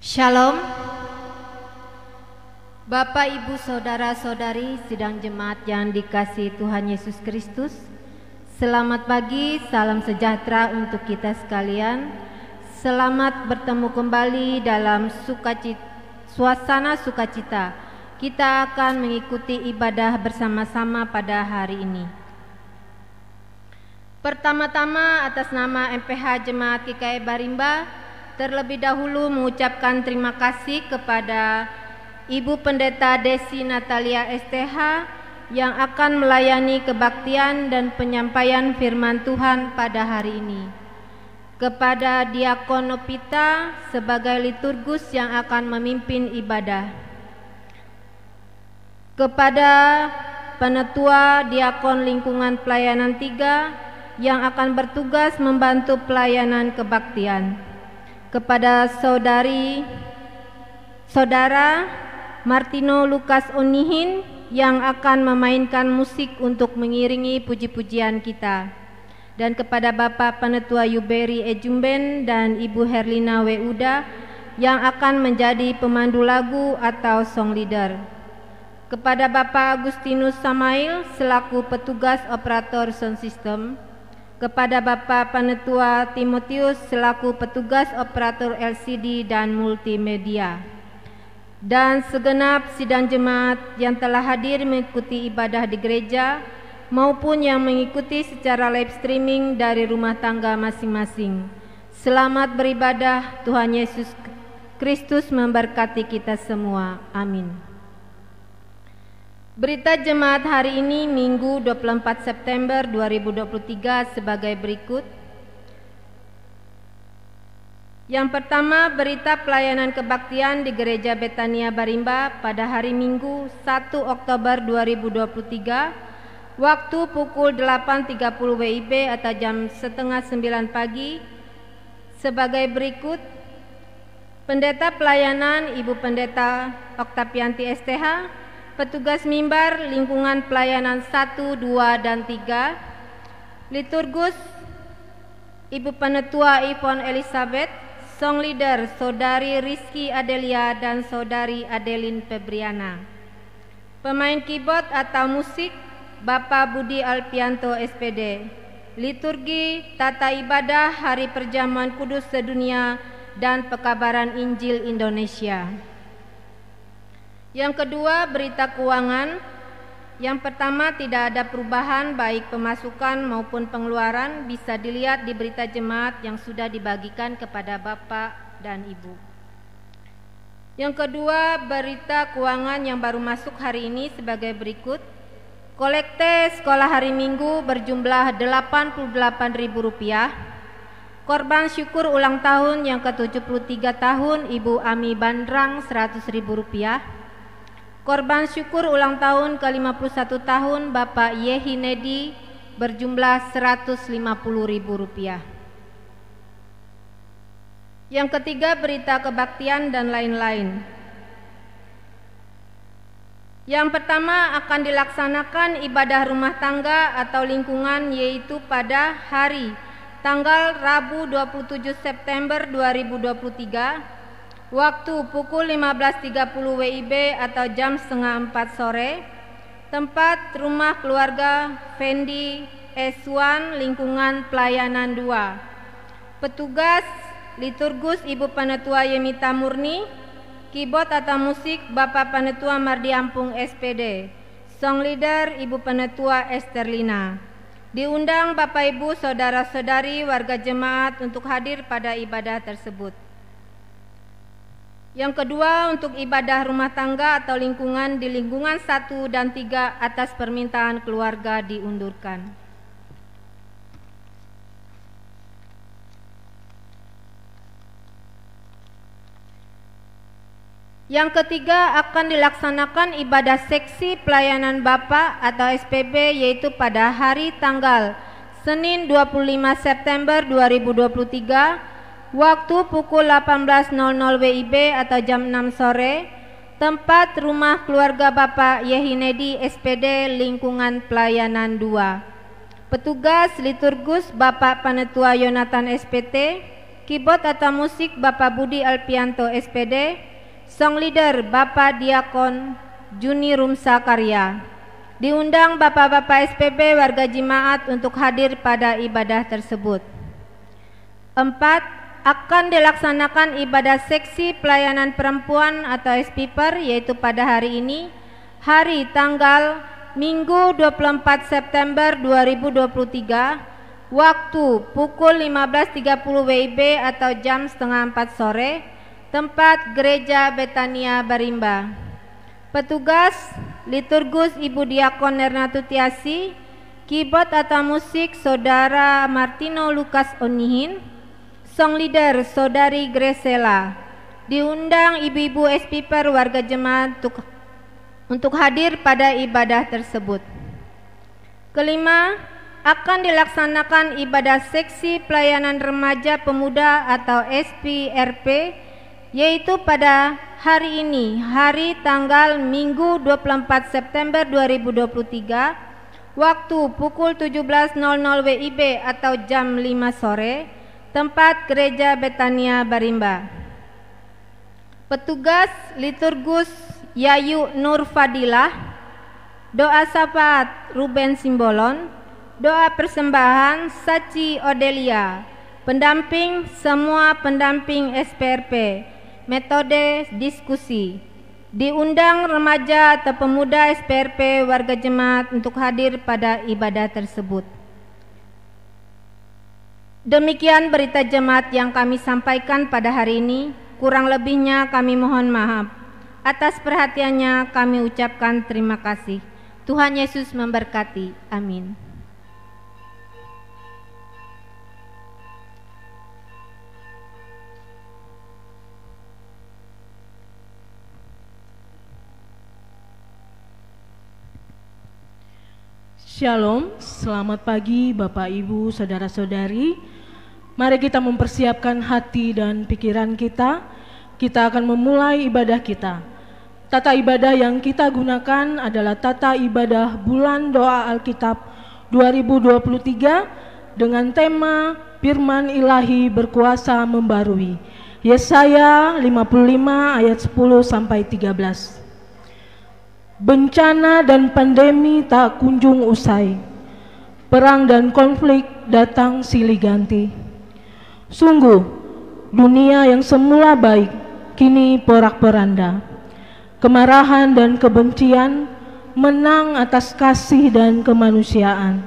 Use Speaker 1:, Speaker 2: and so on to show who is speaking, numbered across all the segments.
Speaker 1: Shalom. Bapak, Ibu, Saudara-saudari sidang jemaat yang dikasihi Tuhan Yesus Kristus, selamat pagi, salam sejahtera untuk kita sekalian. Selamat bertemu kembali dalam suasana sukacita. Kita akan mengikuti ibadah bersama-sama pada hari ini. Pertama-tama atas nama MPH Jemaat GKI Barimba, terlebih dahulu mengucapkan terima kasih kepada Ibu Pendeta Desi Natalia STH yang akan melayani kebaktian dan penyampaian firman Tuhan pada hari ini. Kepada Diakon Nopita sebagai liturgus yang akan memimpin ibadah. Kepada Penetua Diakon Lingkungan Pelayanan 3 yang akan bertugas membantu pelayanan kebaktian. Kepada Saudara Martino Lukas Onihin yang akan memainkan musik untuk mengiringi puji-pujian kita, dan kepada Bapak Penetua Yuberi Ejumben dan Ibu Herlina Weuda yang akan menjadi pemandu lagu atau song leader, kepada Bapak Agustinus Samail selaku petugas operator sound system, kepada Bapak Penetua Timotius selaku petugas operator LCD dan multimedia, dan segenap sidang jemaat yang telah hadir mengikuti ibadah di gereja maupun yang mengikuti secara live streaming dari rumah tangga masing-masing. Selamat beribadah. Tuhan Yesus Kristus memberkati kita semua. Amin. Berita jemaat hari ini Minggu 24 September 2023 sebagai berikut. Yang pertama, berita pelayanan kebaktian di Gereja Betania Barimba pada hari Minggu 1 Oktober 2023 waktu pukul 8.30 WIB atau jam setengah 9 pagi sebagai berikut. Pendeta pelayanan Ibu Pendeta Oktavianti STH, petugas mimbar lingkungan pelayanan 1, 2, dan 3, liturgus Ibu Penetua Ivon Elizabeth, song leader Saudari Rizky Adelia dan Saudari Adelin Febriana, pemain keyboard atau musik Bapak Budi Alpianto SPD, liturgi tata ibadah Hari Perjamuan Kudus Sedunia dan Pekabaran Injil Indonesia. Yang kedua, berita keuangan. Yang pertama, tidak ada perubahan baik pemasukan maupun pengeluaran, bisa dilihat di berita jemaat yang sudah dibagikan kepada Bapak dan Ibu. Yang kedua, berita keuangan yang baru masuk hari ini sebagai berikut. Kolekte sekolah hari Minggu berjumlah Rp88.000. Korban syukur ulang tahun yang ke-73 tahun Ibu Ami Bandrang Rp100.000. Korban syukur ulang tahun ke-51 tahun Bapak Yehi Nedi berjumlah Rp150.000. Yang ketiga, berita kebaktian dan lain-lain. Yang pertama, akan dilaksanakan ibadah rumah tangga atau lingkungan yaitu pada hari tanggal Rabu 27 September 2023 waktu pukul 15.30 WIB atau jam setengah 4 sore, tempat rumah keluarga Fendi Eswan lingkungan pelayanan 2. Petugas liturgus Ibu Penetua Yemita Murni, keyboard atau musik Bapak Penetua Mardi Ampung SPD, song leader Ibu Penetua Esterlina. Diundang Bapak Ibu Saudara-saudari warga jemaat untuk hadir pada ibadah tersebut. Yang kedua, untuk ibadah rumah tangga atau lingkungan di lingkungan 1 dan 3 atas permintaan keluarga diundurkan. Yang ketiga, akan dilaksanakan ibadah seksi pelayanan Bapak atau SPB yaitu pada hari tanggal Senin 25 September 2023 waktu pukul 18.00 WIB atau jam 6 sore, tempat rumah keluarga Bapak Yehinedi SPD lingkungan pelayanan 2. Petugas liturgus Bapak Penetua Yonatan SPT, Keyboard atau musik Bapak Budi Alpianto SPD, song leader Bapak Diakon Juni Rumsa Karya. Diundang Bapak-Bapak SPB warga jemaat untuk hadir pada ibadah tersebut. 4. Akan dilaksanakan ibadah seksi pelayanan perempuan atau SPPER, yaitu pada hari ini, hari tanggal Minggu 24 September 2023, waktu pukul 15.30 WIB atau jam setengah 4 sore, tempat Gereja Betania Barimba. Petugas liturgus Ibu Diakon Nerna Tutiasi, keyboard atau musik Saudara Martino Lukas Onihin, song leader Saudari Gresela. Diundang ibu-ibu SPPER warga jemaat untuk hadir pada ibadah tersebut. 5. Akan dilaksanakan ibadah seksi pelayanan remaja pemuda atau SPRP, yaitu pada hari ini, hari tanggal Minggu 24 September 2023, waktu pukul 17.00 WIB atau jam 5 sore, tempat Gereja Betania Barimba. Petugas liturgus Yayu Nur Fadilah, doa syafaat Ruben Simbolon, doa persembahan Saci Odelia, pendamping semua pendamping SPRP, metode diskusi. Diundang remaja atau pemuda SPRP warga jemaat untuk hadir pada ibadah tersebut. Demikian berita jemaat yang kami sampaikan pada hari ini. Kurang lebihnya kami mohon maaf. Atas perhatiannya kami ucapkan terima kasih. Tuhan Yesus memberkati. Amin.
Speaker 2: Shalom, selamat pagi Bapak Ibu, Saudara-saudari. Mari kita mempersiapkan hati dan pikiran kita. Kita akan memulai ibadah kita. Tata ibadah yang kita gunakan adalah tata ibadah bulan doa Alkitab 2023 dengan tema Firman Ilahi berkuasa membarui. Yesaya 55 ayat 10 sampai 13. Bencana dan pandemi tak kunjung usai. Perang dan konflik datang silih ganti. Sungguh, dunia yang semula baik kini porak-poranda. Kemarahan dan kebencian menang atas kasih dan kemanusiaan.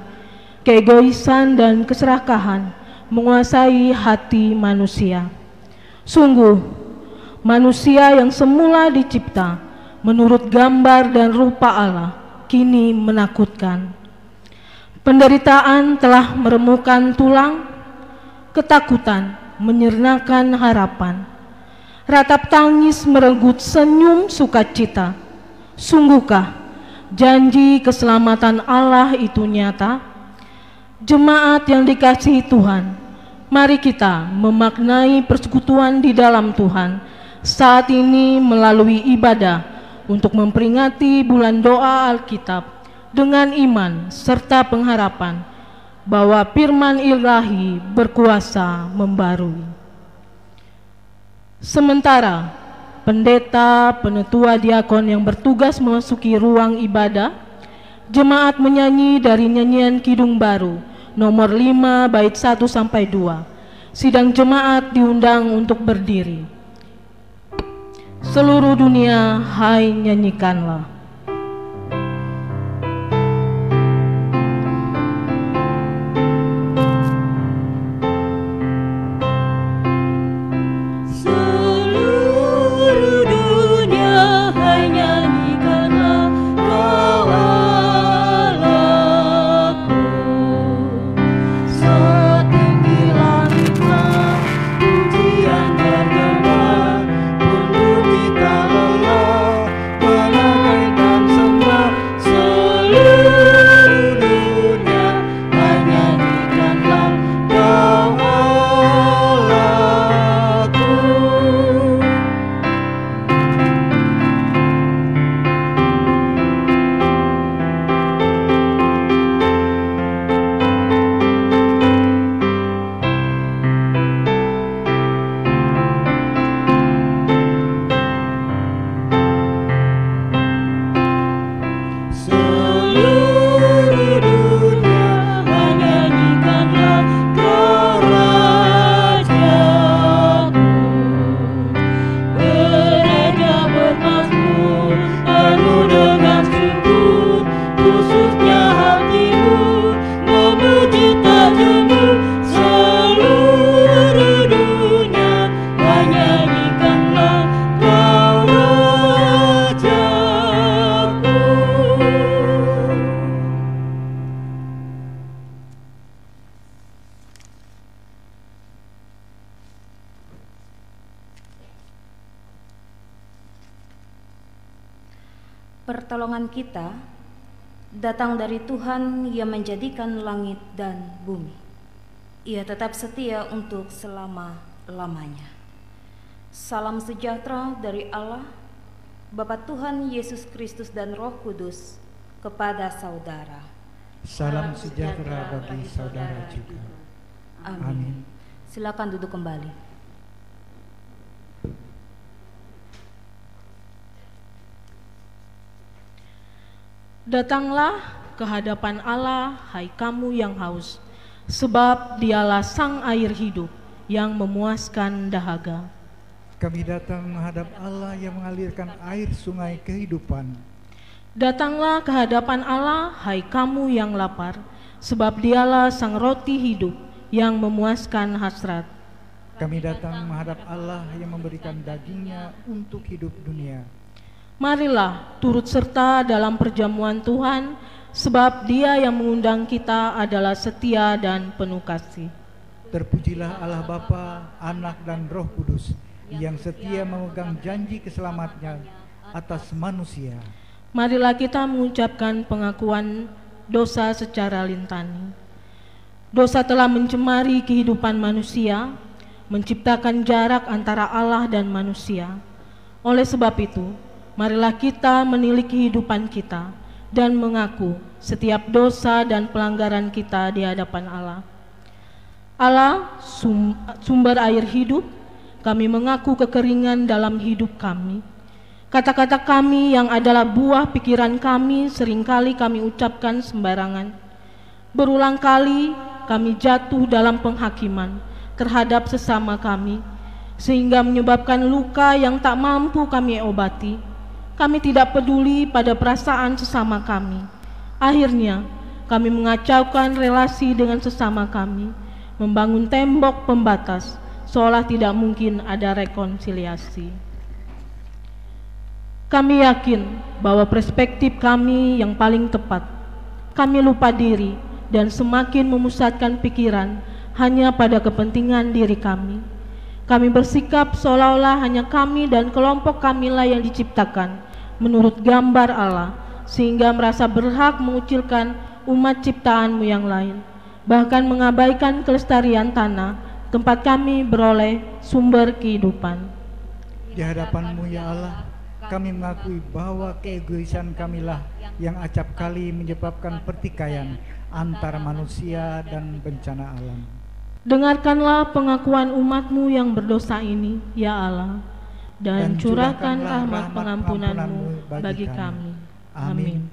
Speaker 2: Keegoisan dan keserakahan menguasai hati manusia. Sungguh, manusia yang semula dicipta menurut gambar dan rupa Allah kini menakutkan. Penderitaan telah meremukkan tulang, ketakutan menyernakan harapan. Ratap tangis merenggut senyum sukacita. Sungguhkah janji keselamatan Allah itu nyata? Jemaat yang dikasihi Tuhan, mari kita memaknai persekutuan di dalam Tuhan saat ini melalui ibadah untuk memperingati bulan doa Alkitab dengan iman serta pengharapan bahwa firman Ilahi berkuasa membarui. Sementara pendeta, penetua, diakon yang bertugas memasuki ruang ibadah, jemaat menyanyi dari nyanyian Kidung Baru nomor 5 bait 1 sampai 2. Sidang jemaat diundang untuk berdiri. Seluruh dunia, hai nyanyikanlah.
Speaker 3: Bye. Pertolongan kita datang dari Tuhan yang menjadikan langit dan bumi. Ia tetap setia untuk selama-lamanya. Salam sejahtera dari Allah, Bapa Tuhan Yesus Kristus dan Roh Kudus kepada saudara.
Speaker 4: Salam sejahtera bagi saudara juga. Amin.
Speaker 3: Silakan duduk kembali.
Speaker 2: Datanglah ke hadapan Allah, hai kamu yang haus, sebab Dialah sang air hidup yang memuaskan dahaga.
Speaker 4: Kami datang menghadap Allah yang mengalirkan air sungai kehidupan.
Speaker 2: Datanglah ke hadapan Allah, hai kamu yang lapar, sebab Dialah sang roti hidup yang memuaskan hasrat.
Speaker 4: Kami datang menghadap Allah yang memberikan dagingnya untuk hidup dunia.
Speaker 2: Marilah turut serta dalam perjamuan Tuhan, sebab Dia yang mengundang kita adalah setia dan penuh kasih.
Speaker 4: Terpujilah Allah Bapa, Anak dan Roh Kudus, yang setia memegang janji keselamatannya atas manusia.
Speaker 2: Marilah kita mengucapkan pengakuan dosa secara lintani. Dosa telah mencemari kehidupan manusia, menciptakan jarak antara Allah dan manusia. Oleh sebab itu, marilah kita menilik kehidupan kita dan mengaku setiap dosa dan pelanggaran kita di hadapan Allah. Allah, sumber air hidup, kami mengaku kekeringan dalam hidup kami. Kata-kata kami yang adalah buah pikiran kami seringkali kami ucapkan sembarangan. Berulang kali kami jatuh dalam penghakiman terhadap sesama kami, sehingga menyebabkan luka yang tak mampu kami obati. Kami tidak peduli pada perasaan sesama kami. Akhirnya, kami mengacaukan relasi dengan sesama kami, membangun tembok pembatas, seolah tidak mungkin ada rekonsiliasi. Kami yakin bahwa perspektif kami yang paling tepat. Kami lupa diri dan semakin memusatkan pikiran hanya pada kepentingan diri kami. Kami bersikap seolah-olah hanya kami dan kelompok kamilah yang diciptakan menurut gambar Allah, sehingga merasa berhak mengucilkan umat ciptaanmu yang lain, bahkan mengabaikan kelestarian tanah tempat kami beroleh sumber kehidupan.
Speaker 4: Di hadapan-Mu ya Allah, kami mengakui bahwa keegoisan kamilah yang acap kali menyebabkan pertikaian antara manusia dan bencana alam.
Speaker 2: Dengarkanlah pengakuan umat-Mu yang berdosa ini, ya Allah, dan curahkan rahmat pengampunan-Mu bagi kami. Amin.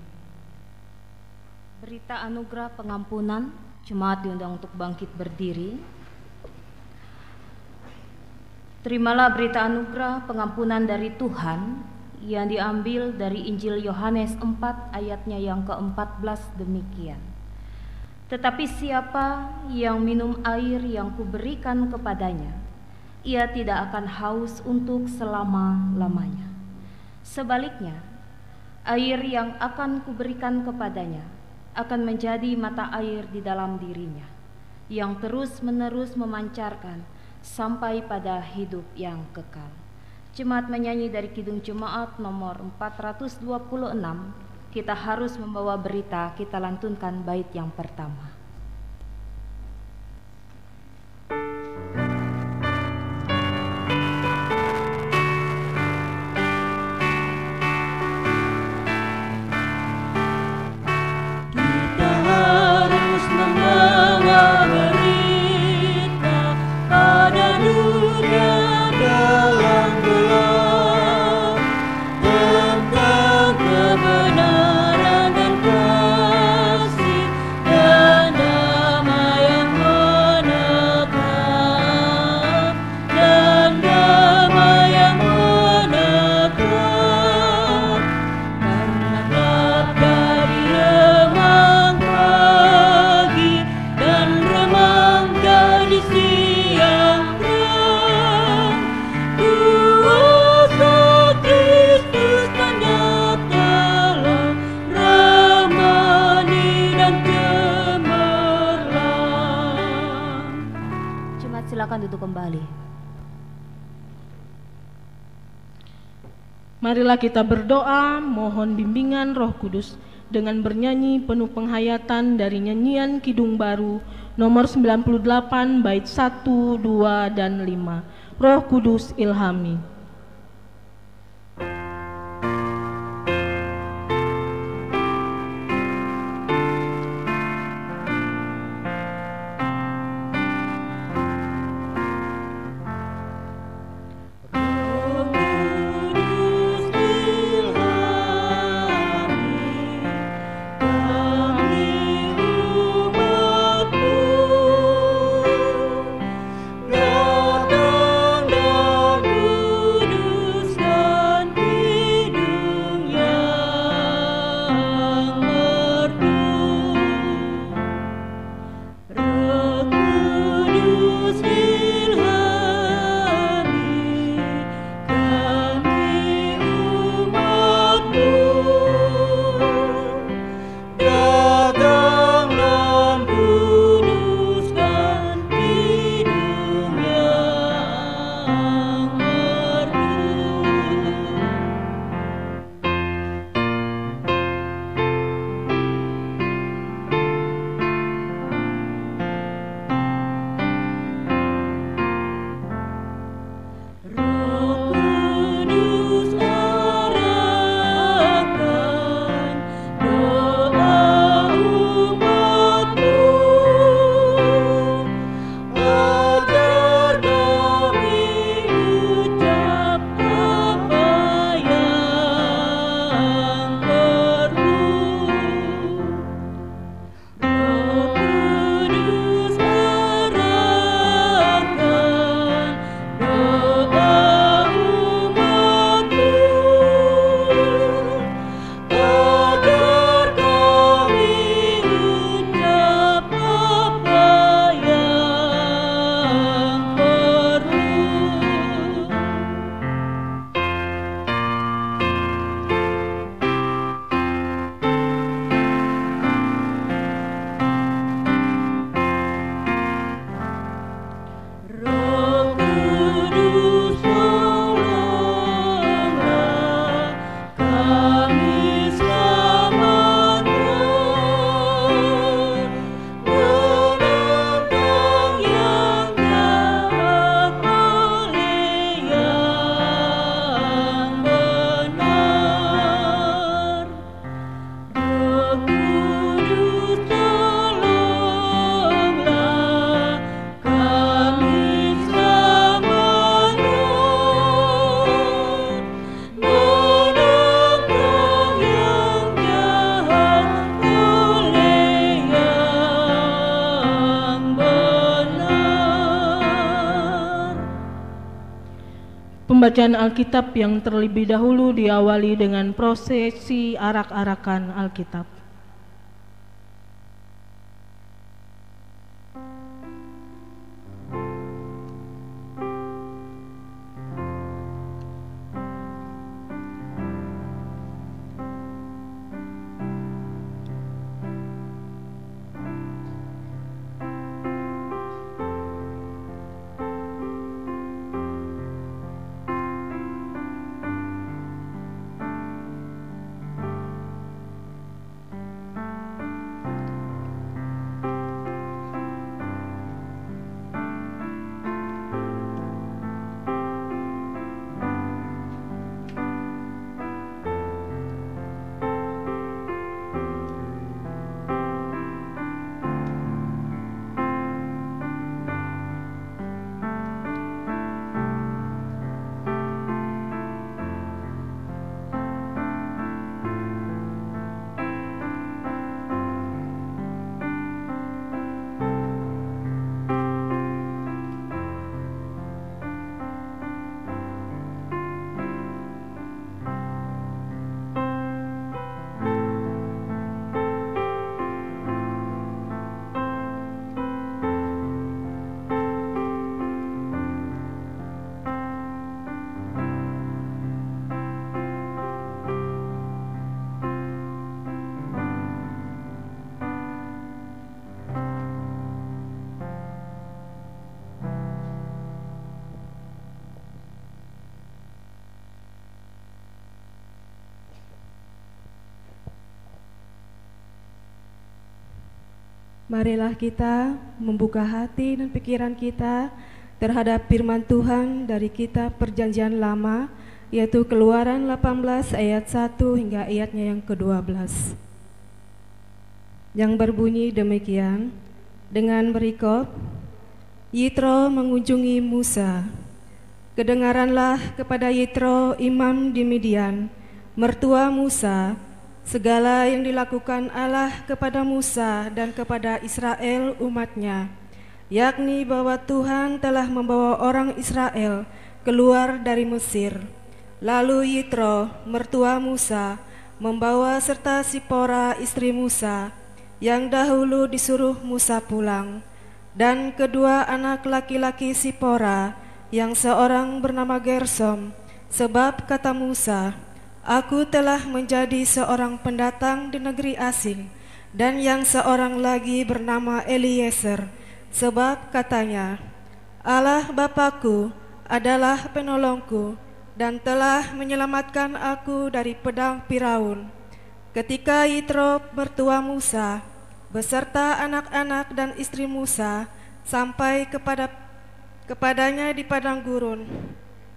Speaker 3: Berita anugerah pengampunan, jemaat diundang untuk bangkit berdiri. Terimalah berita anugerah pengampunan dari Tuhan yang diambil dari Injil Yohanes 4 ayatnya yang ke-14 demikian. Tetapi siapa yang minum air yang kuberikan kepadanya, ia tidak akan haus untuk selama-lamanya. Sebaliknya, air yang akan kuberikan kepadanya akan menjadi mata air di dalam dirinya, yang terus-menerus memancarkan sampai pada hidup yang kekal. Jemaat menyanyi dari Kidung Jemaat nomor 426, kita harus membawa berita, kita lantunkan bait yang pertama. Jemaat silakan duduk kembali.
Speaker 2: Marilah kita berdoa, mohon bimbingan Roh Kudus dengan bernyanyi penuh penghayatan dari nyanyian Kidung Baru nomor 98 bait 1, 2, dan 5. Roh Kudus ilhami. Pembacaan Alkitab yang terlebih dahulu diawali dengan prosesi arak-arakan Alkitab.
Speaker 5: Marilah kita membuka hati dan pikiran kita terhadap firman Tuhan dari kitab Perjanjian Lama, yaitu Keluaran 18 ayat 1 hingga ayatnya yang ke-12. Yang berbunyi demikian, dengan berikop, Yitro mengunjungi Musa. Kedengaranlah kepada Yitro imam di Midian, mertua Musa, segala yang dilakukan Allah kepada Musa dan kepada Israel umatnya, yakni bahwa Tuhan telah membawa orang Israel keluar dari Mesir. Lalu Yitro, mertua Musa, membawa serta Sipora istri Musa, yang dahulu disuruh Musa pulang, dan kedua anak laki-laki Sipora, yang seorang bernama Gersom, sebab kata Musa, aku telah menjadi seorang pendatang di negeri asing, dan yang seorang lagi bernama Eliezer, sebab katanya, Allah Bapakku adalah penolongku, dan telah menyelamatkan aku dari pedang Firaun. Ketika Yitro mertua Musa beserta anak-anak dan istri Musa sampai kepadanya di padang gurun,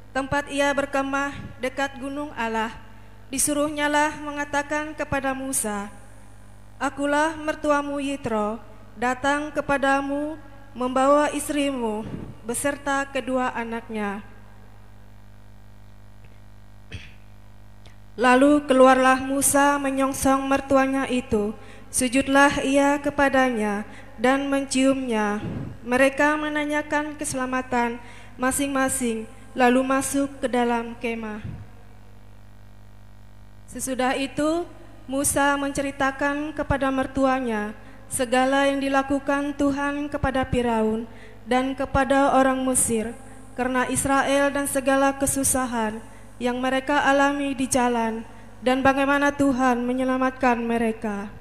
Speaker 5: tempat ia berkemah dekat gunung Allah, disuruhnyalah mengatakan kepada Musa, akulah mertuamu Yitro, datang kepadamu membawa istrimu beserta kedua anaknya. Lalu keluarlah Musa menyongsong mertuanya itu, sujudlah ia kepadanya dan menciumnya. Mereka menanyakan keselamatan masing-masing, lalu masuk ke dalam kemah. Sesudah itu Musa menceritakan kepada mertuanya segala yang dilakukan Tuhan kepada Firaun dan kepada orang Mesir karena Israel dan segala kesusahan yang mereka alami di jalan, dan bagaimana Tuhan menyelamatkan mereka.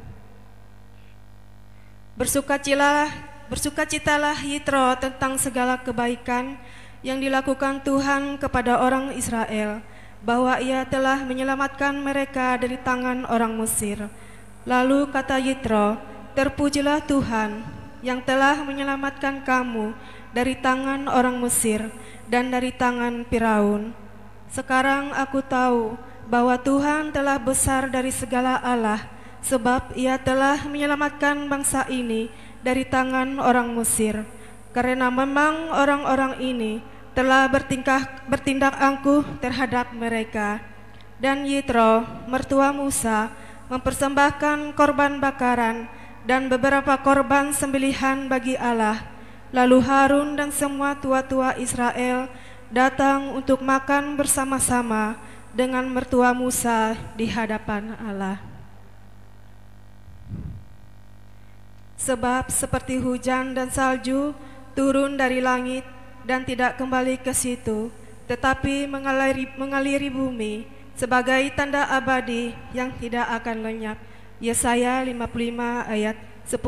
Speaker 5: Bersukacitalah Yitro tentang segala kebaikan yang dilakukan Tuhan kepada orang Israel, bahwa ia telah menyelamatkan mereka dari tangan orang Mesir. Lalu kata Yitro, terpujilah Tuhan yang telah menyelamatkan kamu dari tangan orang Mesir dan dari tangan Firaun. Sekarang aku tahu bahwa Tuhan telah besar dari segala Allah, sebab ia telah menyelamatkan bangsa ini dari tangan orang Mesir, karena memang orang-orang ini telah bertindak angkuh terhadap mereka. Dan Yitro, mertua Musa, mempersembahkan korban bakaran dan beberapa korban sembelihan bagi Allah. Lalu Harun dan semua tua-tua Israel datang untuk makan bersama-sama dengan mertua Musa di hadapan Allah. Sebab seperti hujan dan salju turun dari langit dan tidak kembali ke situ, tetapi mengaliri bumi sebagai tanda abadi yang tidak akan lenyap. Yesaya 55 ayat 10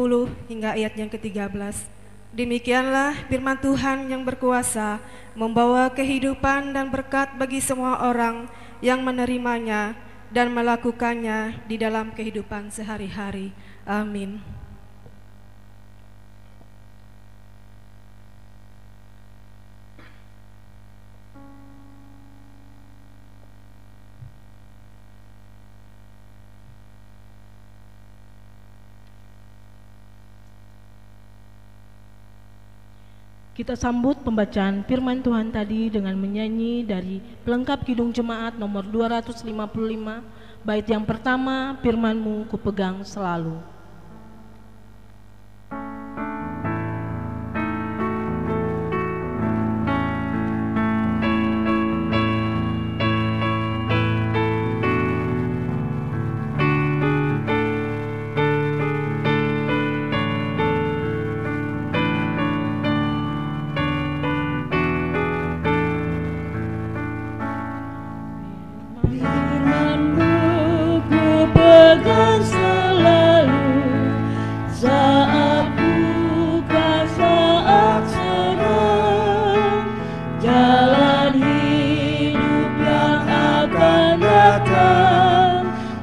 Speaker 5: hingga ayat yang ke-13. Demikianlah firman Tuhan yang berkuasa, membawa kehidupan dan berkat bagi semua orang yang menerimanya dan melakukannya di dalam kehidupan sehari-hari. Amin.
Speaker 2: Kita sambut pembacaan firman Tuhan tadi dengan menyanyi dari pelengkap Kidung Jemaat nomor 255, bait yang pertama, firman-Mu kupegang selalu.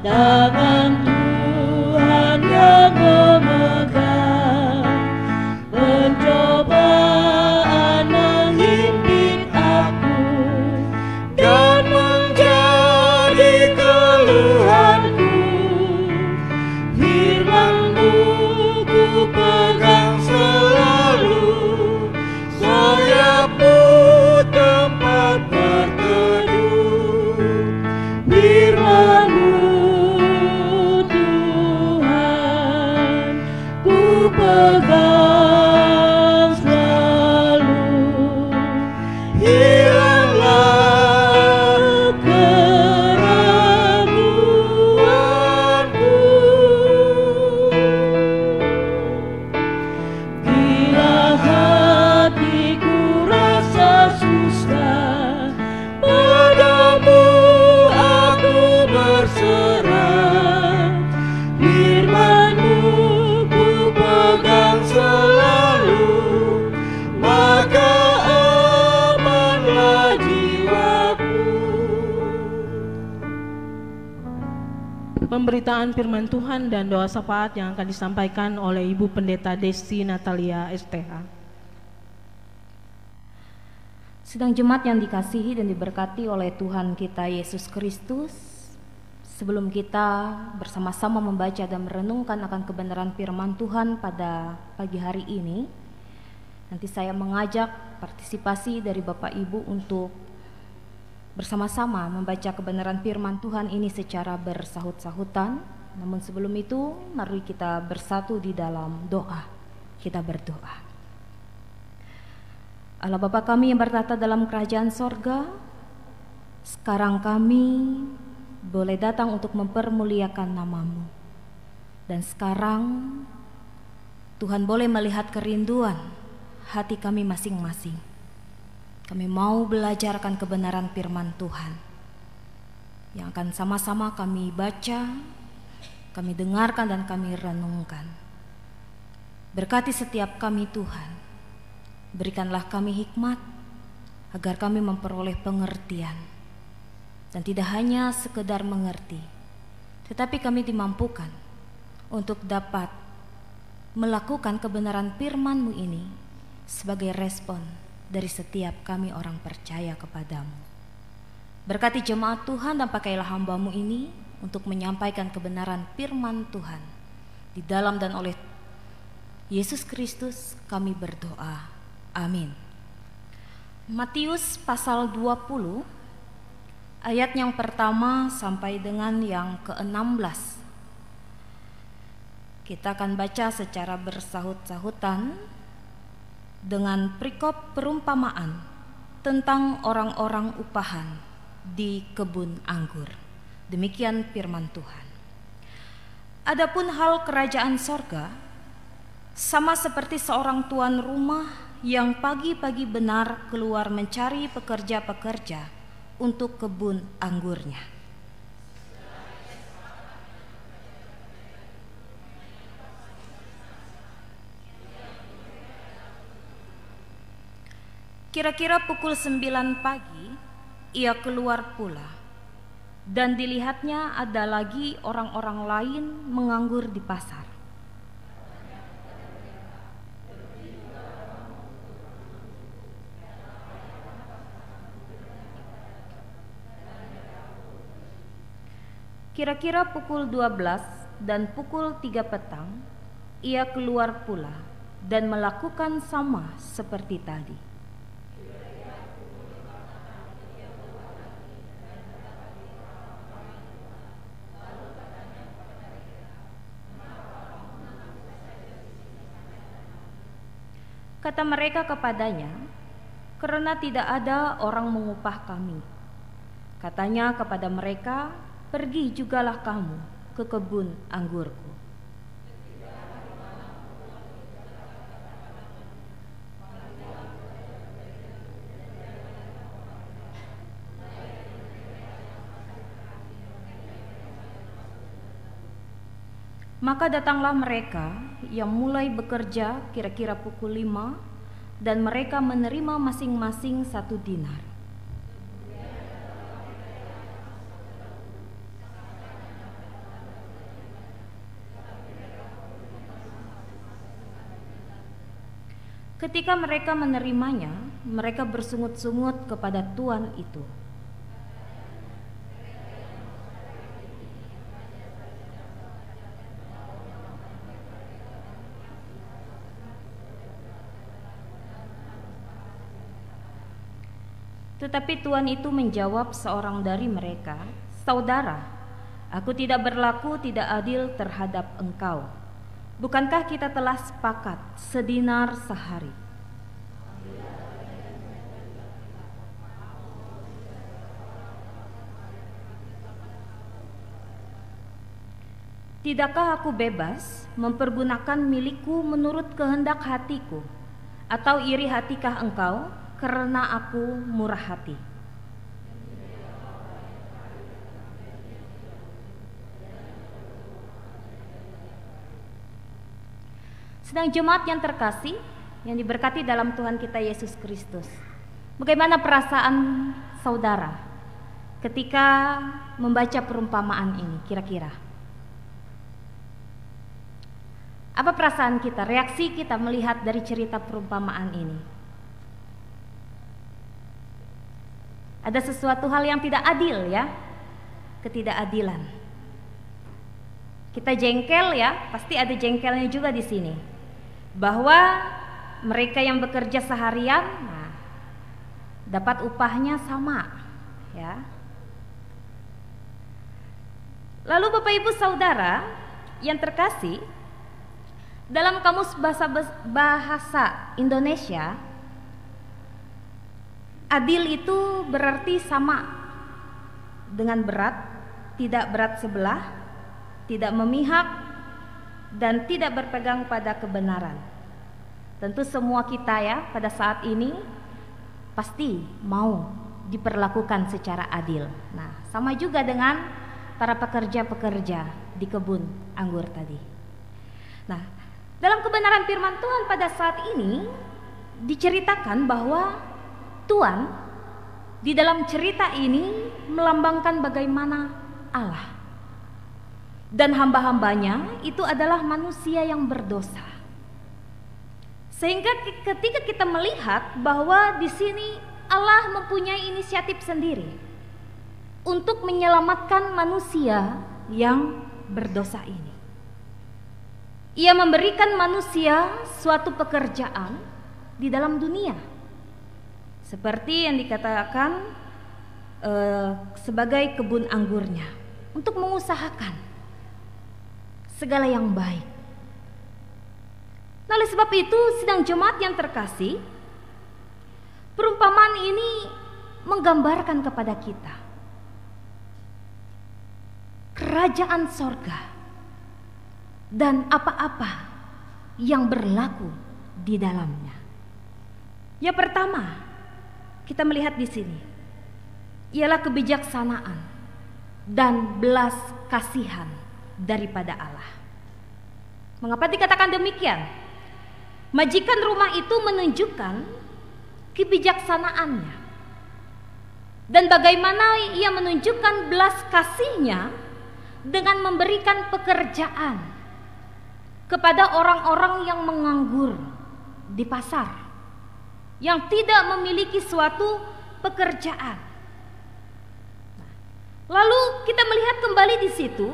Speaker 6: Tangan Tuhan yang memegang.
Speaker 2: pemberitaan firman Tuhan dan doa syafaat yang akan disampaikan oleh Ibu Pendeta Desi Natalia STH.
Speaker 3: Sidang jemaat yang dikasihi dan diberkati oleh Tuhan kita Yesus Kristus, sebelum kita bersama-sama membaca dan merenungkan akan kebenaran firman Tuhan pada pagi hari ini, nanti saya mengajak partisipasi dari Bapak Ibu untuk bersama-sama membaca kebenaran firman Tuhan ini secara bersahut-sahutan. Namun sebelum itu, mari kita bersatu di dalam doa. Kita berdoa. Allah Bapa kami yang bertata dalam kerajaan sorga, sekarang kami boleh datang untuk mempermuliakan nama-Mu. Dan sekarang Tuhan boleh melihat kerinduan hati kami masing-masing. Kami mau belajar akan kebenaran firman Tuhan yang akan sama-sama kami baca, kami dengarkan dan kami renungkan. Berkati setiap kami Tuhan, berikanlah kami hikmat agar kami memperoleh pengertian, dan tidak hanya sekedar mengerti, tetapi kami dimampukan untuk dapat melakukan kebenaran firman-Mu ini sebagai respon dari setiap kami orang percaya kepadamu. Berkati jemaat Tuhan dan pakailah hamba-Mu ini untuk menyampaikan kebenaran firman Tuhan. Di dalam dan oleh Yesus Kristus kami berdoa. Amin. Matius pasal 20 ayat yang pertama sampai dengan yang ke-16. Kita akan baca secara bersahut-sahutan dengan perikop perumpamaan tentang orang-orang upahan di kebun anggur. Demikian firman Tuhan. Adapun hal kerajaan sorga sama seperti seorang tuan rumah yang pagi-pagi benar keluar mencari pekerja-pekerja untuk kebun anggurnya. Kira-kira pukul 9 pagi, ia keluar pula, dan dilihatnya ada lagi orang-orang lain menganggur di pasar. Kira-kira pukul 12 dan pukul 3 petang, ia keluar pula dan melakukan sama seperti tadi. Kata mereka kepadanya, "Karena tidak ada orang mengupah kami." Katanya kepada mereka, "Pergi jugalah kamu ke kebun anggurku." Maka datanglah mereka yang mulai bekerja kira-kira pukul 5, dan mereka menerima masing-masing 1 dinar. Ketika mereka menerimanya, mereka bersungut-sungut kepada tuan itu. Tetapi tuan itu menjawab seorang dari mereka, "Saudara, aku tidak berlaku tidak adil terhadap engkau. Bukankah kita telah sepakat sedinar sehari? Tidakkah aku bebas mempergunakan milikku menurut kehendak hatiku? Atau iri hatikah engkau karena aku murah hati?" Sedang jemaat yang terkasih, yang diberkati dalam Tuhan kita Yesus Kristus, bagaimana perasaan saudara ketika membaca perumpamaan ini kira-kira? Apa perasaan kita, reaksi kita melihat dari cerita perumpamaan ini? Ada sesuatu hal yang tidak adil ya, ketidakadilan. Kita jengkel ya, pasti ada jengkelnya juga di sini. Bahwa mereka yang bekerja seharian, dapat upahnya sama ya. Lalu Bapak Ibu Saudara yang terkasih, dalam kamus bahasa Indonesia, adil itu berarti sama dengan berat, tidak berat sebelah, tidak memihak, dan tidak berpegang pada kebenaran. Tentu semua kita ya pada saat ini pasti mau diperlakukan secara adil. Nah, sama juga dengan para pekerja-pekerja di kebun anggur tadi. Nah, dalam kebenaran firman Tuhan pada saat ini diceritakan bahwa Tuhan di dalam cerita ini melambangkan bagaimana Allah dan hamba-hambanya itu adalah manusia yang berdosa. Sehingga ketika kita melihat bahwa di sini Allah mempunyai inisiatif sendiri untuk menyelamatkan manusia yang berdosa ini. Ia memberikan manusia suatu pekerjaan di dalam dunia, seperti yang dikatakan sebagai kebun anggurnya, untuk mengusahakan segala yang baik. Nah, oleh sebab itu, sidang jemaat yang terkasih, perumpamaan ini menggambarkan kepada kita kerajaan sorga dan apa-apa yang berlaku di dalamnya. Yang pertama, kita melihat di sini ialah kebijaksanaan dan belas kasihan daripada Allah. Mengapa dikatakan demikian? Majikan rumah itu menunjukkan kebijaksanaannya dan bagaimana ia menunjukkan belas kasihnya dengan memberikan pekerjaan kepada orang-orang yang menganggur di pasar, yang tidak memiliki suatu pekerjaan. Lalu kita melihat kembali di situ,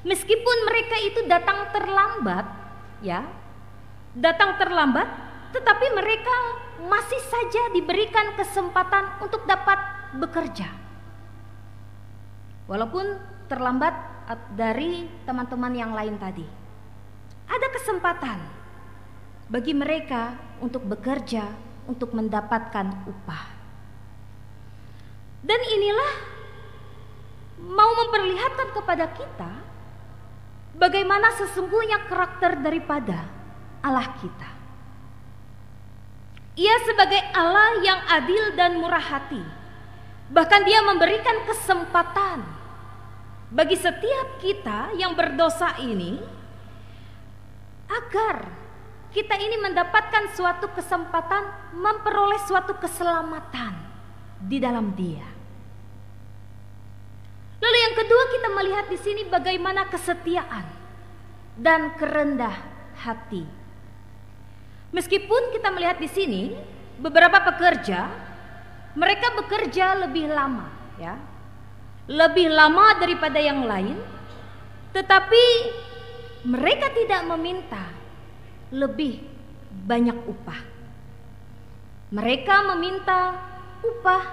Speaker 3: meskipun mereka itu datang terlambat, ya, tetapi mereka masih saja diberikan kesempatan untuk dapat bekerja, walaupun terlambat dari teman-teman yang lain tadi. Ada kesempatan bagi mereka untuk bekerja, untuk mendapatkan upah. Dan inilah mau memperlihatkan kepada kita bagaimana sesungguhnya karakter daripada Allah kita. Ia sebagai Allah yang adil dan murah hati. Bahkan Dia memberikan kesempatan bagi setiap kita yang berdosa ini, agar kita ini mendapatkan suatu kesempatan memperoleh suatu keselamatan di dalam Dia. Lalu yang kedua, kita melihat di sini bagaimana kesetiaan dan kerendah hati. Meskipun kita melihat di sini beberapa pekerja, mereka bekerja lebih lama, ya, lebih lama daripada yang lain, tetapi mereka tidak meminta lebih banyak upah. Mereka meminta upah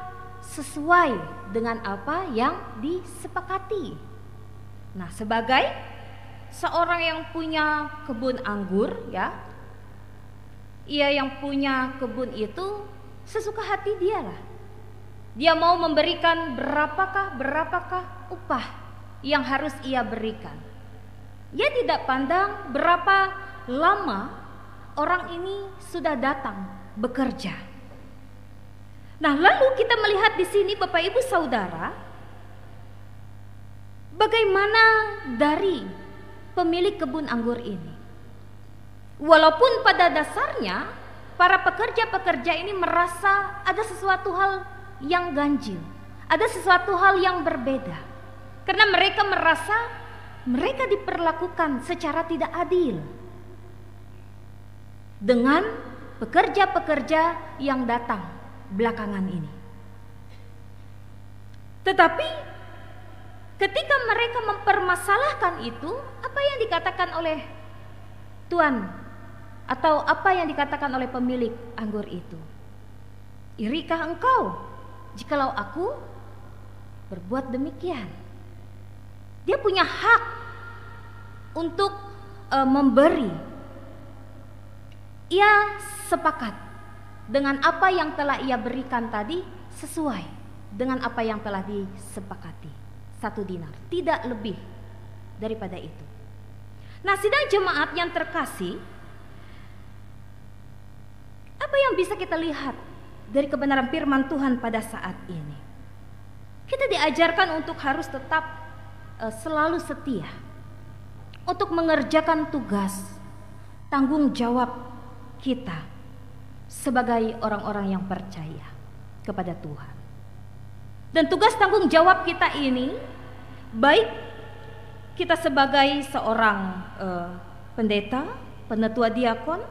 Speaker 3: sesuai dengan apa yang disepakati. Nah, sebagai seorang yang punya kebun anggur, ya, ia yang punya kebun itu sesuka hati dialah. Dia mau memberikan berapakah upah yang harus ia berikan. Dia tidak pandang berapa lama orang ini sudah datang bekerja. Nah, lalu kita melihat di sini Bapak Ibu Saudara, bagaimana dari pemilik kebun anggur ini. Walaupun pada dasarnya para pekerja-pekerja ini merasa ada sesuatu hal yang ganjil, ada sesuatu hal yang berbeda. Karena mereka merasa mereka diperlakukan secara tidak adil dengan pekerja-pekerja yang datang belakangan ini. Tetapi ketika mereka mempermasalahkan itu, apa yang dikatakan oleh tuan atau apa yang dikatakan oleh pemilik anggur itu? Irikah engkau jikalau aku berbuat demikian? Dia punya hak untuk memberi. Ia sepakat dengan apa yang telah ia berikan tadi, sesuai dengan apa yang telah disepakati. 1 dinar, tidak lebih daripada itu. Nah, sidang jemaat yang terkasih, apa yang bisa kita lihat dari kebenaran firman Tuhan pada saat ini? Kita diajarkan untuk harus tetap selalu setia untuk mengerjakan tugas, tanggung jawab kita sebagai orang-orang yang percaya kepada Tuhan. Dan tugas tanggung jawab kita ini, baik kita sebagai seorang pendeta, penetua diakon,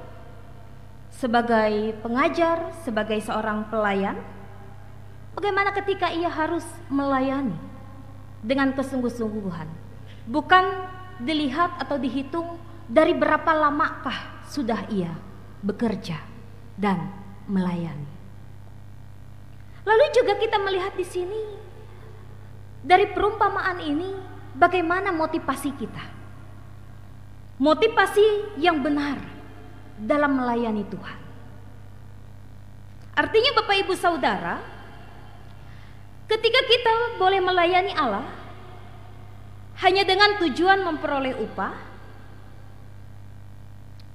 Speaker 3: sebagai pengajar, sebagai seorang pelayan, bagaimana ketika ia harus melayani dengan kesungguh-sungguhan, bukan dilihat atau dihitung dari berapa lamakah sudah ia bekerja dan melayani. Lalu juga kita melihat di sini dari perumpamaan ini bagaimana motivasi kita. Motivasi yang benar dalam melayani Tuhan. Artinya Bapak Ibu Saudara, ketika kita boleh melayani Allah hanya dengan tujuan memperoleh upah,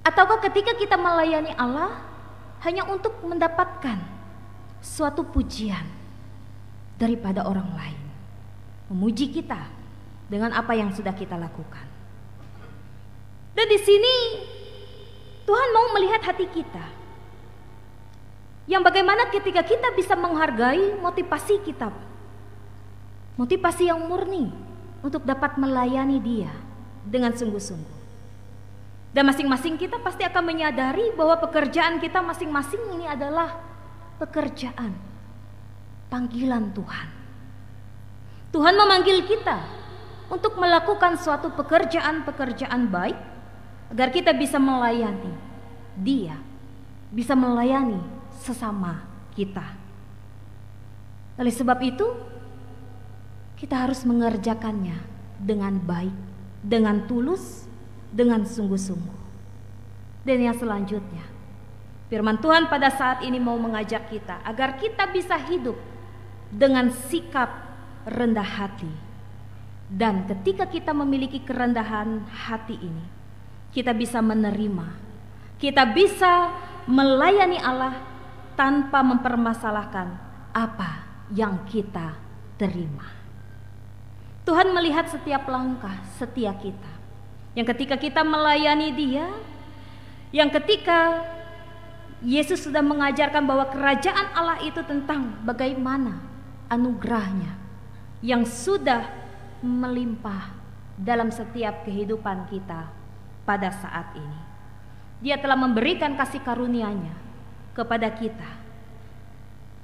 Speaker 3: ataukah ketika kita melayani Allah hanya untuk mendapatkan suatu pujian daripada orang lain, memuji kita dengan apa yang sudah kita lakukan. Dan di sini Tuhan mau melihat hati kita, yang bagaimana ketika kita bisa menghargai motivasi kita, motivasi yang murni untuk dapat melayani Dia dengan sungguh-sungguh. Dan masing-masing kita pasti akan menyadari bahwa pekerjaan kita masing-masing ini adalah pekerjaan panggilan Tuhan. Tuhan memanggil kita untuk melakukan suatu pekerjaan-pekerjaan baik agar kita bisa melayani Dia, bisa melayani sesama kita. Oleh sebab itu, kita harus mengerjakannya dengan baik, dengan tulus, dengan sungguh-sungguh. Dan yang selanjutnya, firman Tuhan pada saat ini mau mengajak kita agar kita bisa hidup dengan sikap rendah hati. Dan ketika kita memiliki kerendahan hati ini, kita bisa menerima, kita bisa melayani Allah tanpa mempermasalahkan apa yang kita terima. Tuhan melihat setiap langkah setia kita. Yang ketika kita melayani Dia, yang ketika Yesus sudah mengajarkan bahwa kerajaan Allah itu tentang bagaimana anugerahnya yang sudah melimpah dalam setiap kehidupan kita pada saat ini. Dia telah memberikan kasih karunia-Nya kepada kita.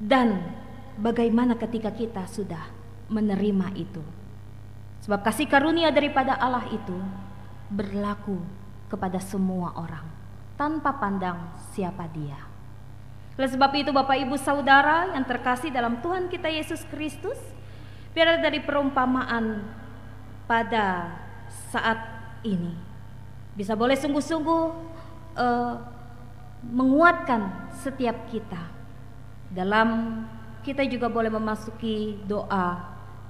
Speaker 3: Dan bagaimana ketika kita sudah menerima itu. Sebab kasih karunia daripada Allah itu berlaku kepada semua orang tanpa pandang siapa dia. Oleh sebab itu Bapak Ibu Saudara yang terkasih dalam Tuhan kita Yesus Kristus, biar dari perumpamaan pada saat ini bisa boleh sungguh-sungguh menguatkan setiap kita dalam kita juga boleh memasuki doa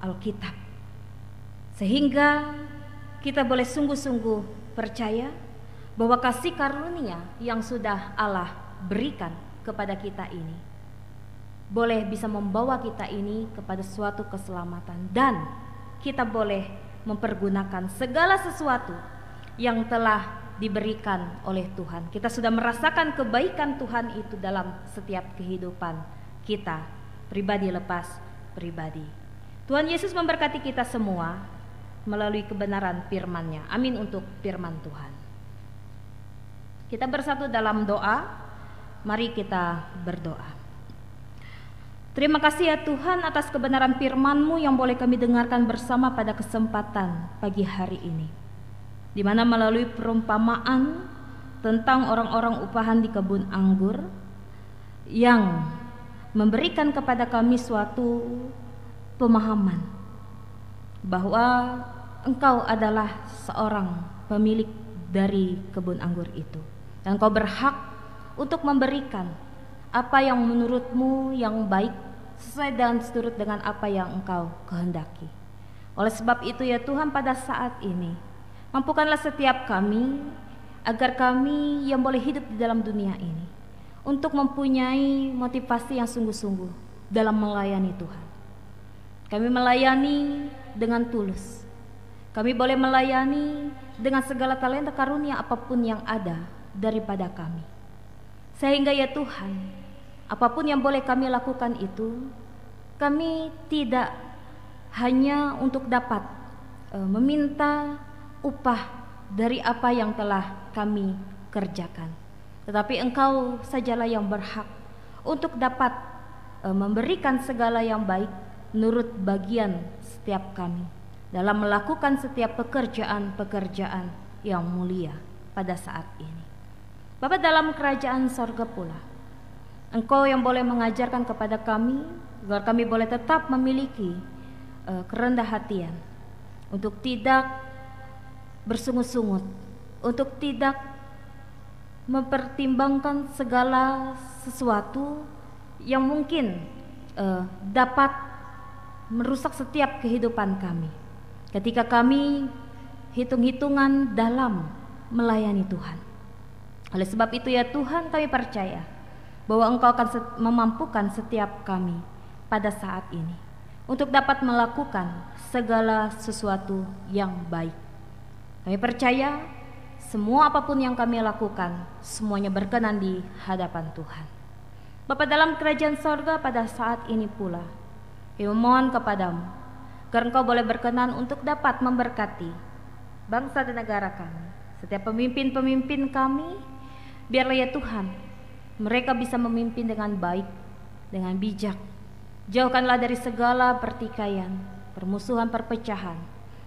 Speaker 3: Alkitab, sehingga kita boleh sungguh-sungguh percaya bahwa kasih karunia yang sudah Allah berikan kepada kita ini boleh bisa membawa kita ini kepada suatu keselamatan, dan kita boleh mempergunakan segala sesuatu yang telah diberikan oleh Tuhan. Kita sudah merasakan kebaikan Tuhan itu dalam setiap kehidupan kita, pribadi lepas pribadi. Tuhan Yesus memberkati kita semua. melalui kebenaran firman-Nya. Amin untuk firman Tuhan. Kita bersatu dalam doa. Mari kita berdoa. Terima kasih ya Tuhan atas kebenaran firman-Mu yang boleh kami dengarkan bersama pada kesempatan pagi hari ini, di mana melalui perumpamaan tentang orang-orang upahan di kebun anggur yang memberikan kepada kami suatu pemahaman bahwa Engkau adalah seorang pemilik dari kebun anggur itu, dan Engkau berhak untuk memberikan apa yang menurut-Mu yang baik, sesuai dan seturut dengan apa yang Engkau kehendaki. Oleh sebab itu ya Tuhan, pada saat ini mampukanlah setiap kami agar kami yang boleh hidup di dalam dunia ini untuk mempunyai motivasi yang sungguh-sungguh dalam melayani Tuhan. Kami melayani dengan tulus. Kami boleh melayani dengan segala talenta karunia apapun yang ada daripada kami. Sehingga ya Tuhan, apapun yang boleh kami lakukan itu, kami tidak hanya untuk dapat meminta upah dari apa yang telah kami kerjakan, tetapi Engkau sajalah yang berhak untuk dapat memberikan segala yang baik menurut bagian setiap kami dalam melakukan setiap pekerjaan-pekerjaan yang mulia pada saat ini. Bapa dalam kerajaan sorga pula, Engkau yang boleh mengajarkan kepada kami agar kami boleh tetap memiliki kerendah hatian untuk tidak bersungut-sungut, untuk tidak mempertimbangkan segala sesuatu yang mungkin dapat merusak setiap kehidupan kami ketika kami hitung-hitungan dalam melayani Tuhan. Oleh sebab itu ya Tuhan, kami percaya bahwa Engkau akan memampukan setiap kami pada saat ini untuk dapat melakukan segala sesuatu yang baik. Kami percaya semua apapun yang kami lakukan, semuanya berkenan di hadapan Tuhan. Bapa dalam kerajaan sorga, pada saat ini pula kami memohon kepadamu agar Engkau boleh berkenan untuk dapat memberkati bangsa dan negara kami, setiap pemimpin-pemimpin kami. Biarlah ya Tuhan, mereka bisa memimpin dengan baik, dengan bijak. Jauhkanlah dari segala pertikaian, permusuhan, perpecahan.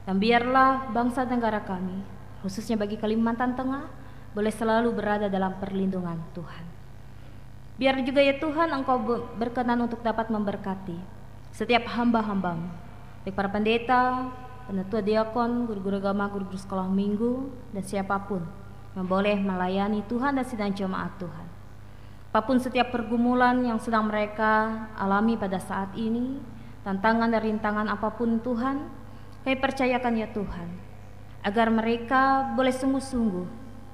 Speaker 3: Dan biarlah bangsa negara kami, khususnya bagi Kalimantan Tengah, boleh selalu berada dalam perlindungan Tuhan. Biar juga ya Tuhan, Engkau berkenan untuk dapat memberkati setiap hamba-hamba-Mu, baik para pendeta, penatua diakon, guru-guru agama, guru-guru sekolah minggu, dan siapapun yang boleh melayani Tuhan dan sidang jemaat Tuhan. Apapun setiap pergumulan yang sedang mereka alami pada saat ini, tantangan dan rintangan apapun Tuhan, kami percayakan ya Tuhan, agar mereka boleh sungguh-sungguh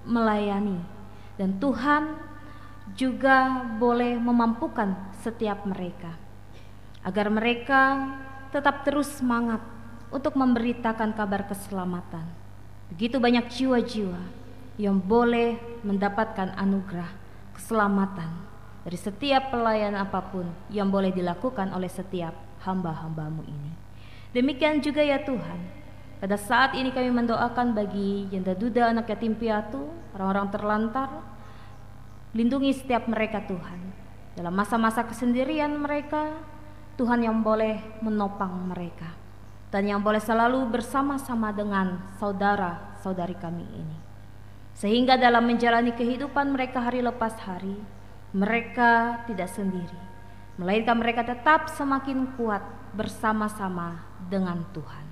Speaker 3: melayani, dan Tuhan juga boleh memampukan setiap mereka, agar mereka tetap terus semangat untuk memberitakan kabar keselamatan. Begitu banyak jiwa-jiwa yang boleh mendapatkan anugerah keselamatan dari setiap pelayanan apapun yang boleh dilakukan oleh setiap hamba-hamba-Mu ini. Demikian juga ya Tuhan, pada saat ini kami mendoakan bagi janda duda, anak yatim piatu, orang-orang terlantar. Lindungi setiap mereka Tuhan dalam masa-masa kesendirian mereka. Tuhan yang boleh menopang mereka dan yang boleh selalu bersama-sama dengan saudara-saudari kami ini, sehingga dalam menjalani kehidupan mereka hari lepas hari, mereka tidak sendiri, melainkan mereka tetap semakin kuat bersama-sama dengan Tuhan.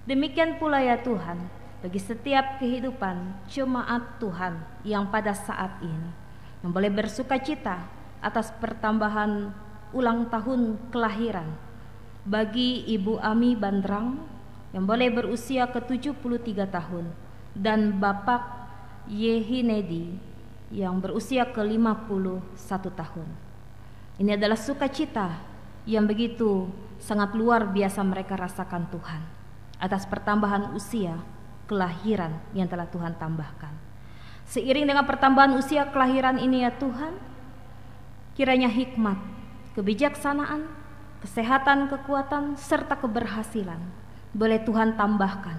Speaker 3: Demikian pula ya Tuhan, bagi setiap kehidupan jemaat Tuhan yang pada saat ini yang boleh bersuka cita atas pertambahan ulang tahun kelahiran bagi Ibu Ami Bandrang yang boleh berusia ke-73 tahun dan Bapak Yehinedi yang berusia ke-51 tahun. Ini adalah sukacita yang begitu sangat luar biasa mereka rasakan Tuhan atas pertambahan usia kelahiran yang telah Tuhan tambahkan. Seiring dengan pertambahan usia kelahiran ini ya Tuhan, kiranya hikmat, kebijaksanaan, kesehatan, kekuatan, serta keberhasilan boleh Tuhan tambahkan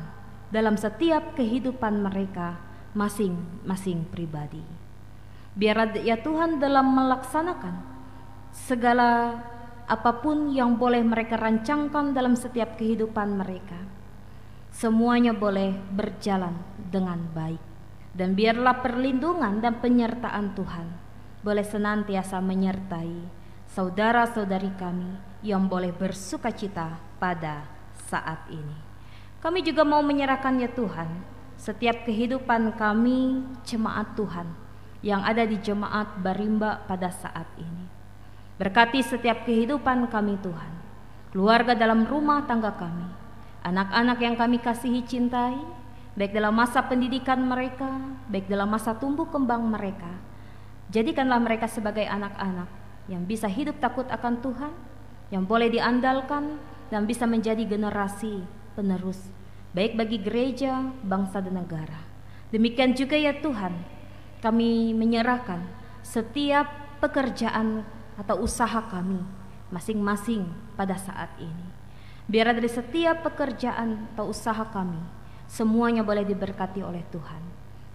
Speaker 3: dalam setiap kehidupan mereka masing-masing pribadi. Biarlah ya Tuhan dalam melaksanakan segala apapun yang boleh mereka rancangkan dalam setiap kehidupan mereka, semuanya boleh berjalan dengan baik. Dan biarlah perlindungan dan penyertaan Tuhan boleh senantiasa menyertai saudara-saudari kami yang boleh bersukacita pada saat ini. Kami juga mau menyerahkan ya Tuhan setiap kehidupan kami jemaat Tuhan yang ada di jemaat Barimba pada saat ini. Berkati setiap kehidupan kami Tuhan, keluarga dalam rumah tangga kami, anak-anak yang kami kasihi cintai, baik dalam masa pendidikan mereka, baik dalam masa tumbuh kembang mereka. Jadikanlah mereka sebagai anak-anak yang bisa hidup takut akan Tuhan, yang boleh diandalkan dan bisa menjadi generasi penerus, baik bagi gereja, bangsa dan negara. Demikian juga ya Tuhan, kami menyerahkan setiap pekerjaan atau usaha kami masing-masing pada saat ini. Biar dari setiap pekerjaan atau usaha kami, semuanya boleh diberkati oleh Tuhan.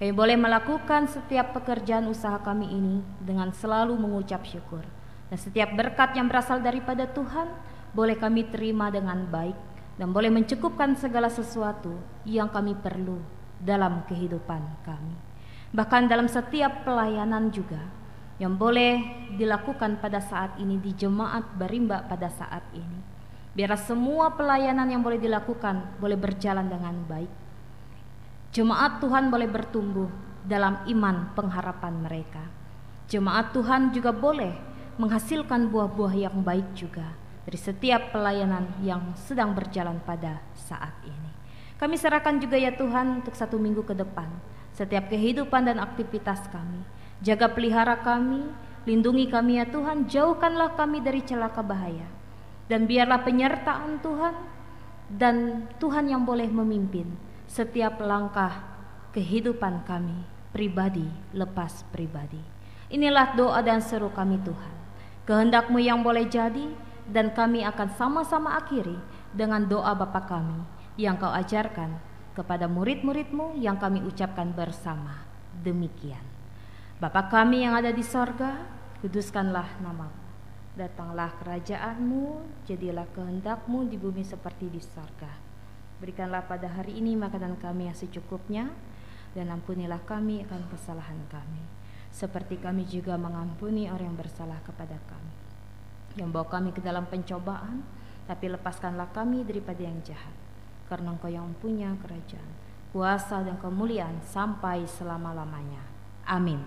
Speaker 3: Kami boleh melakukan setiap pekerjaan usaha kami ini dengan selalu mengucap syukur. Dan setiap berkat yang berasal daripada Tuhan boleh kami terima dengan baik dan boleh mencukupkan segala sesuatu yang kami perlu dalam kehidupan kami. Bahkan dalam setiap pelayanan juga yang boleh dilakukan pada saat ini di jemaat Barimba pada saat ini. Biar semua pelayanan yang boleh dilakukan boleh berjalan dengan baik. Jemaat Tuhan boleh bertumbuh dalam iman pengharapan mereka. Jemaat Tuhan juga boleh menghasilkan buah-buah yang baik juga dari setiap pelayanan yang sedang berjalan pada saat ini. Kami serahkan juga ya Tuhan untuk 1 minggu ke depan, setiap kehidupan dan aktivitas kami. Jaga pelihara kami, lindungi kami ya Tuhan, jauhkanlah kami dari celaka bahaya. Dan biarlah penyertaan Tuhan dan Tuhan yang boleh memimpin setiap langkah kehidupan kami, pribadi lepas pribadi. Inilah doa dan seru kami Tuhan. Kehendak-Mu yang boleh jadi, dan kami akan sama-sama akhiri dengan doa Bapa kami yang Kau ajarkan kepada murid-murid-Mu yang kami ucapkan bersama. Demikian. Bapa kami yang ada di sorga, kuduskanlah nama-Mu. Datanglah kerajaan-Mu, jadilah kehendak-Mu di bumi seperti di sorga. Berikanlah pada hari ini makanan kami yang secukupnya, dan ampunilah kami akan kesalahan kami, seperti kami juga mengampuni orang yang bersalah kepada kami. Yang bawa kami ke dalam pencobaan, tapi lepaskanlah kami daripada yang jahat. Karena Engkau yang punya kerajaan, kuasa dan kemuliaan sampai selama-lamanya. Amin.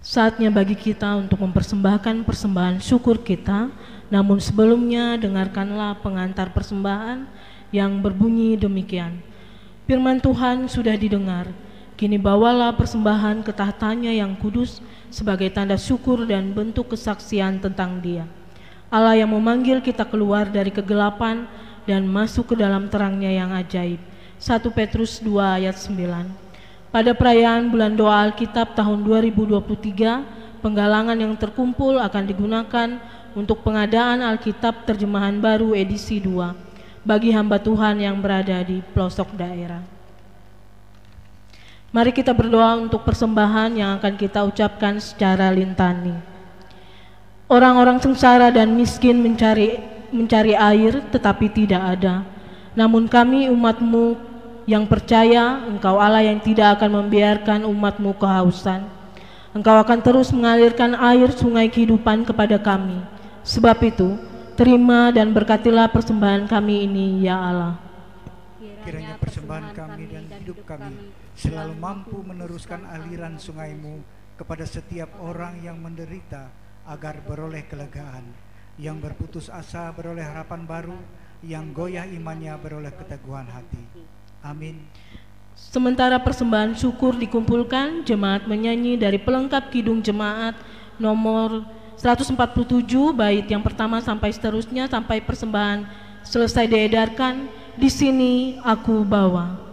Speaker 2: Saatnya bagi kita untuk mempersembahkan persembahan syukur kita, namun sebelumnya dengarkanlah pengantar persembahan yang berbunyi demikian. Firman Tuhan sudah didengar, kini bawalah persembahan ke tahtanya yang kudus sebagai tanda syukur dan bentuk kesaksian tentang Dia, Allah yang memanggil kita keluar dari kegelapan dan masuk ke dalam terangnya yang ajaib. 1 Petrus 2 ayat 9. Pada perayaan bulan doa Alkitab tahun 2023, penggalangan yang terkumpul akan digunakan untuk pengadaan Alkitab terjemahan baru edisi 2 bagi hamba Tuhan yang berada di pelosok daerah. Mari kita berdoa untuk persembahan yang akan kita ucapkan secara lintani. Orang-orang sengsara dan miskin mencari air tetapi tidak ada. Namun kami umat-Mu yang percaya, Engkau Allah yang tidak akan membiarkan umat-Mu kehausan. Engkau akan terus mengalirkan air sungai kehidupan kepada kami. Sebab itu, terima dan berkatilah persembahan kami ini, ya Allah.
Speaker 4: Kiranya persembahan kami dan hidup kami selalu mampu meneruskan aliran sungai-Mu kepada setiap orang yang menderita agar beroleh kelegaan, yang berputus asa beroleh harapan baru, yang goyah imannya beroleh keteguhan hati. Amin.
Speaker 2: Sementara persembahan syukur dikumpulkan, jemaat menyanyi dari pelengkap kidung jemaat nomor 147 bait yang pertama sampai seterusnya sampai persembahan selesai diedarkan. Di sini aku bawa.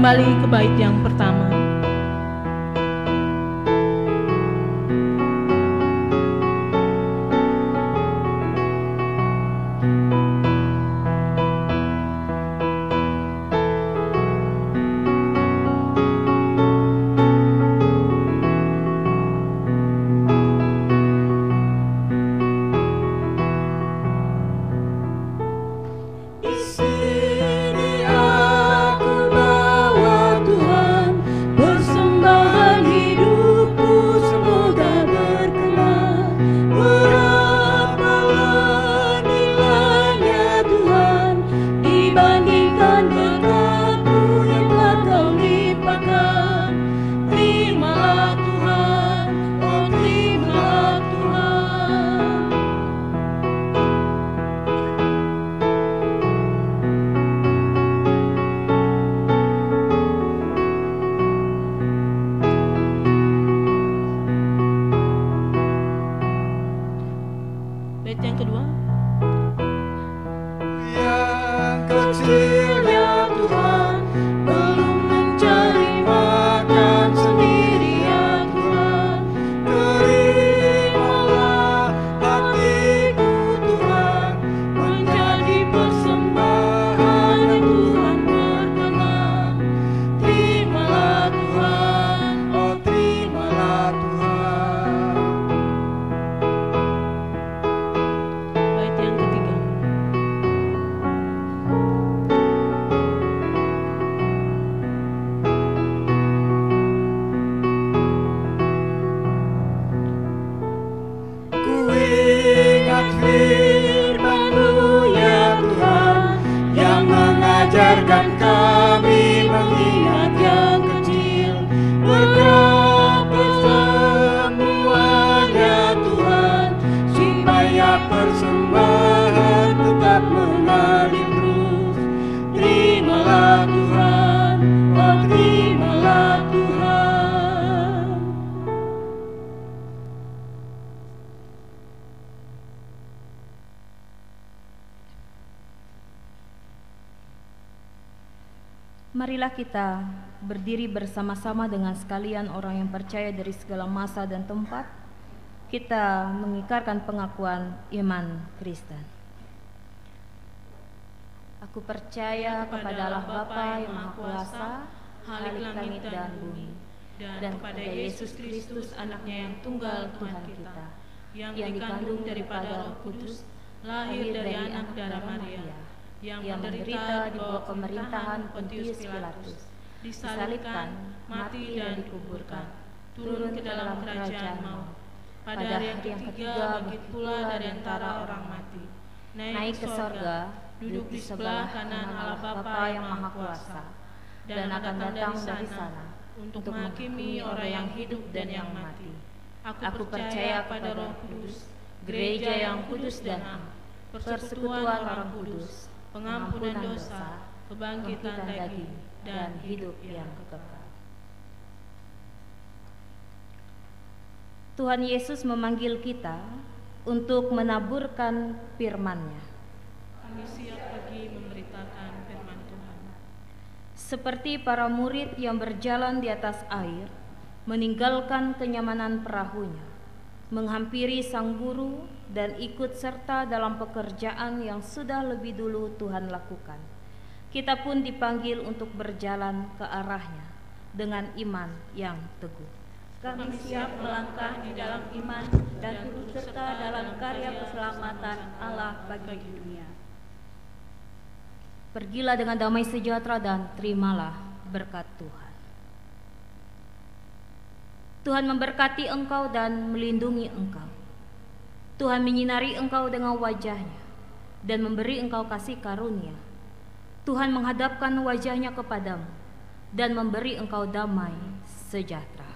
Speaker 2: kembali ke bait yang pertama.
Speaker 3: Marilah kita berdiri bersama-sama dengan sekalian orang yang percaya dari segala masa dan tempat. Kita mengikrarkan pengakuan iman Kristen. Aku percaya kepada Allah Bapa yang Maha Kuasa, Khalik langit dan bumi, dan kepada Yesus Kristus anaknya yang tunggal Tuhan kita, yang dikandung daripada Roh Kudus, lahir dari anak darah Maria, yang menderita di bawah pemerintahan Pontius Pilatus, disalibkan, mati dan dikuburkan, turun ke dalam kerajaan maut. Pada hari yang ketiga bangkit pula dari antara orang mati, naik ke sorga, duduk di sebelah kanan Allah Bapa yang Maha Kuasa, dan akan datang dari sana untuk menghakimi orang yang hidup dan yang mati. Aku percaya pada Roh Kudus, gereja yang kudus dan am, persekutuan orang kudus, pengampunan dosa, kebangkitan daging, dan hidup yang kekal. Tuhan Yesus memanggil kita untuk menaburkan firman-Nya.
Speaker 2: Kami siap pergi memberitakan firman Tuhan.
Speaker 3: Seperti para murid yang berjalan di atas air, meninggalkan kenyamanan perahunya, menghampiri sang guru dan ikut serta dalam pekerjaan yang sudah lebih dulu Tuhan lakukan. Kita pun dipanggil untuk berjalan ke arahnya dengan iman yang teguh.
Speaker 6: Kami siap melangkah di dalam iman dan turut serta dalam karya keselamatan Allah bagi dunia.
Speaker 3: Pergilah dengan damai sejahtera dan terimalah berkat Tuhan. Tuhan memberkati engkau dan melindungi engkau. Tuhan menyinari engkau dengan wajah-Nya dan memberi engkau kasih karunia. Tuhan menghadapkan wajah-Nya kepadamu dan memberi engkau damai sejahtera.